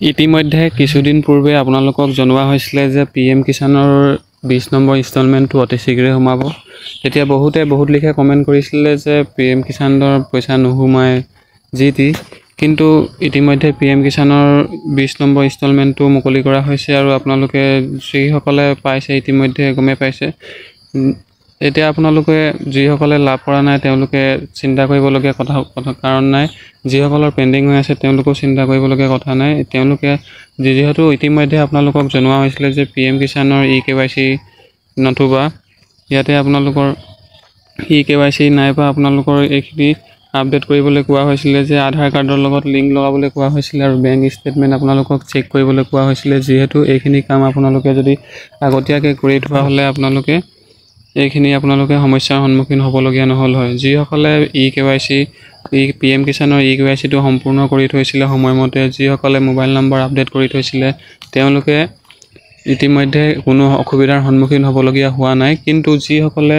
ইতিমধ্যে কিছুদিন পূৰ্বে আপোনালোকক জনোৱা হৈছিলে যে PM কিষাণৰ 20 নম্বৰ ইনষ্টলমেণ্টটো অতি শীঘ্ৰে সোমাব। তেতিয়া বহুত লিখে কমেণ্ট কৰিছিলে যে PM কিষাণৰ পইচা নোসোমায় যি কিন্তু ইতিমধ্যে PM কিষাণৰ 20 নম্বৰ ইনষ্টলমেণ্টটো মুকলি কৰা হৈছে আৰু আপোনালোকে যিসকলে পাইছে ইতিমধ্যে গমে পাইছে। এতিয়া আপোনালোকে যিসকলে লাভ কৰা নাই তেওঁলোকে চিন্তা কৰিবলগীয়া কথা কাৰণ নাই। যিসকলৰ পেণ্ডিং হৈ আছে তেওঁলোকো চিন্তা কৰিবলগীয়া কথা নাই। তেওঁলোকে যিহেতু ইতিমধ্যে আপোনালোকক জনোৱা হৈছিলে যে PM কিষাণৰ eKYC নতুবা ইয়াতে আপোনালোকৰ eKYC নাইবা আপোনালোকৰ এইখিনি আপডেট কৰিবলৈ কোৱা হৈছিলে যে আধাৰ কাৰ্ডৰ লগত লিংক লগাবলৈ কোৱা হৈছিলে আৰু বেংক ষ্টেটমেণ্ট আপোনালোকক চেক কৰিবলৈ কোৱা হৈছিলে। যিহেতু এইখিনি কাম আপোনালোকে যদি আগতীয়াকৈ কৰি থোৱা হ'লে আপোনালোকে সমস্যাৰ সন্মুখীন হ'বলগীয়া নহ'ল হয়। যিসকলে eKYC PM কিষাণৰ eKYCটো সম্পূৰ্ণ কৰি থৈছিলে সময়মতে, যিসকলে মোবাইল নম্বৰ আপডেট কৰি থৈছিলে তেওঁলোকে ইতিমধ্যে কোনো অসুবিধাৰ সন্মুখীন হ'বলগীয়া হোৱা নাই। কিন্তু যিসকলে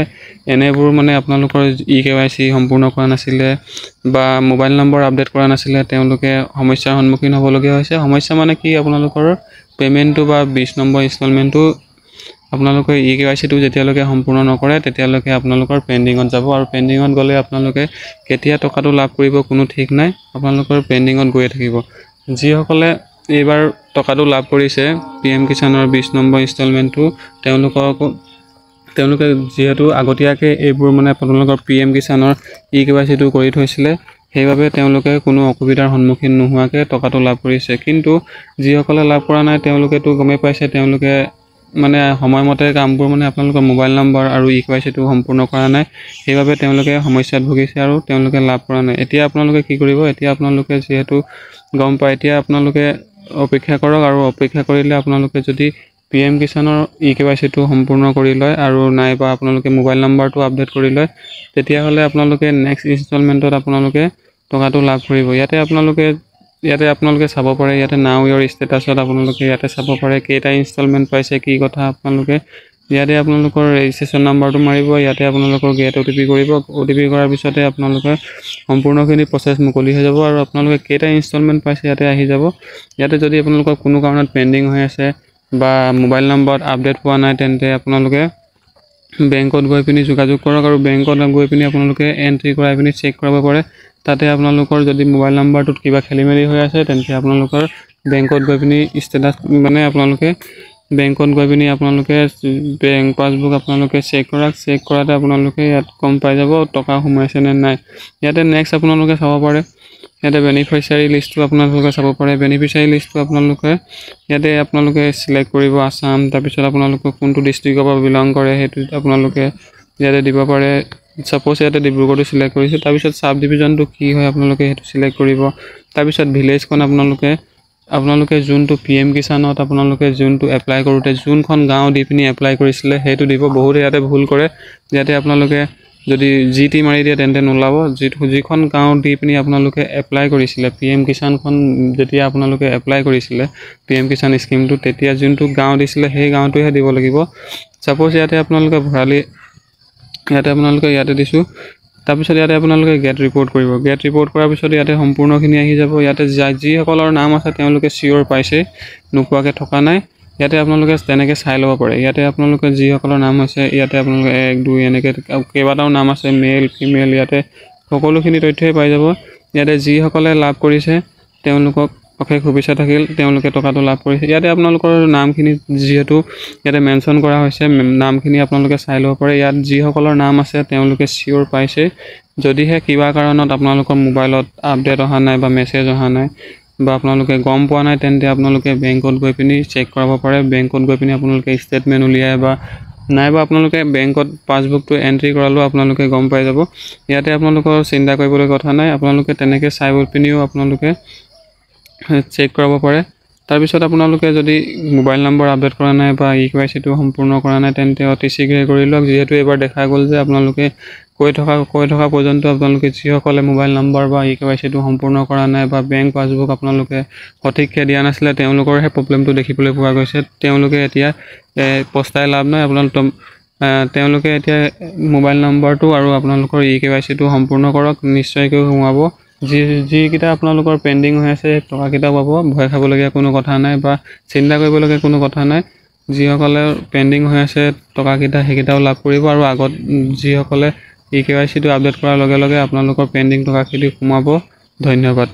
এনেবোৰ আপোনালোকৰ eKYC সম্পূৰ্ণ কৰা নাছিলে বা মোবাইল নম্বৰ আপডেট কৰা নাছিলে তেওঁলোকে সমস্যাৰ সন্মুখীন হ'বলগীয়া হৈছে। সমস্যা কি আপোনালোকৰ পে'মেণ্টটো বা 20 নম্বৰ ইনষ্টলমেণ্টটো আপোনালোকে eKYCটো যেতিয়ালৈকে সম্পূৰ্ণ নকৰে তেতিয়ালৈকে আপোনালোকৰ পেণ্ডিঙত যাব আৰু পেণ্ডিঙত গ'লে আপোনালোকে কেতিয়া টকাটো লাভ কৰিব কোনো ঠিক নাই, আপোনালোকৰ পেণ্ডিঙত গৈয়ে থাকিব। যিসকলে এইবাৰ টকাটো লাভ কৰিছে PM কিষাণৰ 20 নম্বৰ ইনষ্টলমেণ্টটো তেওঁলোকে যিহেতু আগতীয়াকৈ এইবোৰ আপোনালোকৰ PM কিষাণৰ eKYCটো কৰি থৈছিলে সেইবাবে তেওঁলোকে কোনো অসুবিধাৰ সন্মুখীন নোহোৱাকৈ টকাটো লাভ কৰিছে। কিন্তু যিসকলে লাভ কৰা নাই তেওঁলোকেতো গমেই পাইছে তেওঁলোকে সময়মতে কামবোৰ আপোনালোকৰ মোবাইল নম্বৰ আৰু eKYCটো সম্পূৰ্ণ কৰা নাই, সেইবাবে তেওঁলোকে সমস্যাত ভুগিছে আৰু তেওঁলোকে লাভ কৰা নাই। এতিয়া আপোনালোকে কি কৰিব? এতিয়া আপোনালোকে যিহেতু গম পায় এতিয়া আপোনালোকে অপেক্ষা কৰক আৰু অপেক্ষা কৰিলে আপোনালোকে যদি PM কিষাণৰ eKYCটো সম্পূৰ্ণ কৰি লয় আৰু নাইবা আপোনালোকে মোবাইল নম্বৰটো আপডেট কৰি লয় তেতিয়াহ'লে আপোনালোকে নেক্সট ইনষ্টলমেণ্টত আপোনালোকে টকাটো লাভ কৰিব। ইয়াতে আপোনালোকে চাব পাৰে, ইয়াতে নাও ইয়ৰ ষ্টেটাছত আপোনালোকে ইয়াতে চাব পাৰে কেইটা ইনষ্টলমেণ্ট পাইছে কি কথা। ইয়াতে আপোনালোকৰ ৰেজিষ্ট্ৰেশ্যন নাম্বাৰটো মাৰিব, ইয়াতে আপোনালোকৰ গেট OTP কৰিব। OTP কৰাৰ পিছতে আপোনালোকে সম্পূৰ্ণখিনি প্ৰচেছ মুকলি হৈ যাব আৰু আপোনালোকে কেইটা ইনষ্টলমেণ্ট পাইছে ইয়াতে আহি যাব। ইয়াতে যদি আপোনালোকৰ কোনো কাৰণত পেণ্ডিং হৈ আছে বা মোবাইল নম্বৰত আপডেট হোৱা নাই তেন্তে আপোনালোকে বেংকত গৈ পিনি যোগাযোগ কৰক আৰু বেংকত গৈ পিনি আপোনালোকে এণ্ট্ৰি কৰাই পিনি চেক কৰাব পাৰে। তাতে আপোনালোকৰ যদি মোবাইল নম্বৰটোত কিবা খেলিমেলি হৈ আছে তেন্তে আপোনালোকৰ বেংকত গৈ পিনি ষ্টেটাছ আপোনালোকে বেংকত গৈ পিনি আপোনালোকে বেংক পাছবুক আপোনালোকে চেক কৰাতে আপোনালোকে ইয়াত গম পাই যাব টকা সোমাইছে নে নাই। ইয়াতে নেক্সট আপোনালোকে চাব পাৰে, ইয়াতে বেনিফিচিয়াৰী লিষ্টটো আপোনালোকে চাব পাৰে। বেনিফিচিয়াৰী লিষ্টটো ইয়াতে আপোনালোকে চিলেক্ট কৰিব আছাম, তাৰপিছত আপোনালোকে কোনটো ডিষ্ট্ৰিক্টৰ পৰা বিলং কৰে সেইটো আপোনালোকে ইয়াতে দিব পাৰে। ছাপ'জ ইয়াতে ডিব্ৰুগড়টো চিলেক্ট কৰিছোঁ, তাৰপিছত চাব ডিভিজনটো কি হয় আপোনালোকে সেইটো চিলেক্ট কৰিব। তাৰপিছত ভিলেজখন আপোনালোকে যোনটো PM কিষাণত আপোনালোকে যোনটো এপ্লাই কৰোঁতে যোনখন গাঁও দি পিনি এপ্লাই কৰিছিলে সেইটো দিব। বহুতে ইয়াতে ভুল কৰে, ইয়াতে আপোনালোকে যদি GT মাৰি দিয়ে তেন্তে নোলাব। যিখন গাঁও দি পিনি আপোনালোকে এপ্লাই কৰিছিলে PM কিষাণখন যেতিয়া আপোনালোকে এপ্লাই কৰিছিলে PM কিষাণ স্কিমটো তেতিয়া যোনটো গাঁও দিছিলে সেই গাঁওটোহে দিব লাগিব। ছাপ'জ ইয়াতে আপোনালোকে ভৰালি ইয়াতে দিছোঁ, তাৰপিছত ইয়াতে আপোনালোকে গেট ৰিপৰ্ট কৰিব। গেট ৰিপৰ্ট কৰাৰ পিছত ইয়াতে সম্পূৰ্ণখিনি আহি যাব। ইয়াতে যিসকলৰ নাম আছে তেওঁলোকে চিয়'ৰ পাইছে, নোপোৱাকৈ থকা নাই। ইয়াতে আপোনালোকে তেনেকৈ চাই ল'ব পাৰে। ইয়াতে আপোনালোকে যিসকলৰ নাম আছে ইয়াতে আপোনালোকে 1 2 এনেকৈ কেইবাটাও নাম আছে, মেল ফিমেল, ইয়াতে সকলোখিনি তথ্যই পাই যাব। ইয়াতে যিসকলে লাভ কৰিছে তেওঁলোকক অশেষ শুভেচ্ছা থাকিল, তেওঁলোকে টকাটো লাভ কৰিছে। ইয়াতে আপোনালোকৰ নামখিনি যিহেতু ইয়াতে মেনশ্যন কৰা হৈছে নামখিনি আপোনালোকে চাই ল'ব পাৰে। ইয়াত যিসকলৰ নাম আছে তেওঁলোকে চিয়'ৰ পাইছে। যদিহে কিবা কাৰণত আপোনালোকৰ মোবাইলত আপডেট অহা নাই বা মেছেজ অহা নাই বা আপোনালোকে গম পোৱা নাই তেন্তে আপোনালোকে বেংকত গৈ পিনি চেক কৰাব পাৰে। বেংকত গৈ পিনি আপোনালোকে ষ্টেটমেণ্ট উলিয়াই নাইবা আপোনালোকে বেংকত পাছবুকটো এণ্ট্ৰি কৰালেও আপোনালোকে গম পাই যাব। ইয়াতে আপোনালোকৰ চিন্তা কৰিবলৈ কথা নাই, আপোনালোকে তেনেকৈ চাই পিনিও আপোনালোকে চেক কৰাব পাৰে। তাৰপিছত আপোনালোকে যদি মোবাইল নম্বৰ আপডেট কৰা নাই বা eKYCটো সম্পূৰ্ণ কৰা নাই তেন্তে অতি শীঘ্ৰে কৰি লওক। যিহেতু এইবাৰ দেখা গ'ল যে আপোনালোকে কৈ থকা পৰ্যন্ত আপোনালোকে যিসকলে মোবাইল নম্বৰ বা eKYCটো সম্পূৰ্ণ কৰা নাই বা বেংক পাছবুক আপোনালোকে সঠিককৈ দিয়া নাছিলে তেওঁলোকৰহে প্ৰব্লেমটো দেখিবলৈ পোৱা গৈছে। তেওঁলোকে এতিয়া পস্তাই লাভ নাই। তেওঁলোকে এতিয়া মোবাইল নম্বৰটো আৰু আপোনালোকৰ eKYCটো সম্পূৰ্ণ কৰক, নিশ্চয়কৈ সোমাব। যিকেইটা আপোনালোকৰ পেণ্ডিং হৈ আছে টকাকেইটাও পাব। ভয় খাবলগীয়া কোনো কথা নাই বা চিন্তা কৰিবলগীয়া কোনো কথা নাই। যিসকলে পেণ্ডিং হৈ আছে টকাকেইটা সেইকেইটাও লাভ কৰিব আৰু আগত যিসকলে KYC টো আপডেট কৰাৰ লগে লগে আপোনালোকৰ পেণ্ডিং টকাখিনি সোমাব। ধন্যবাদ।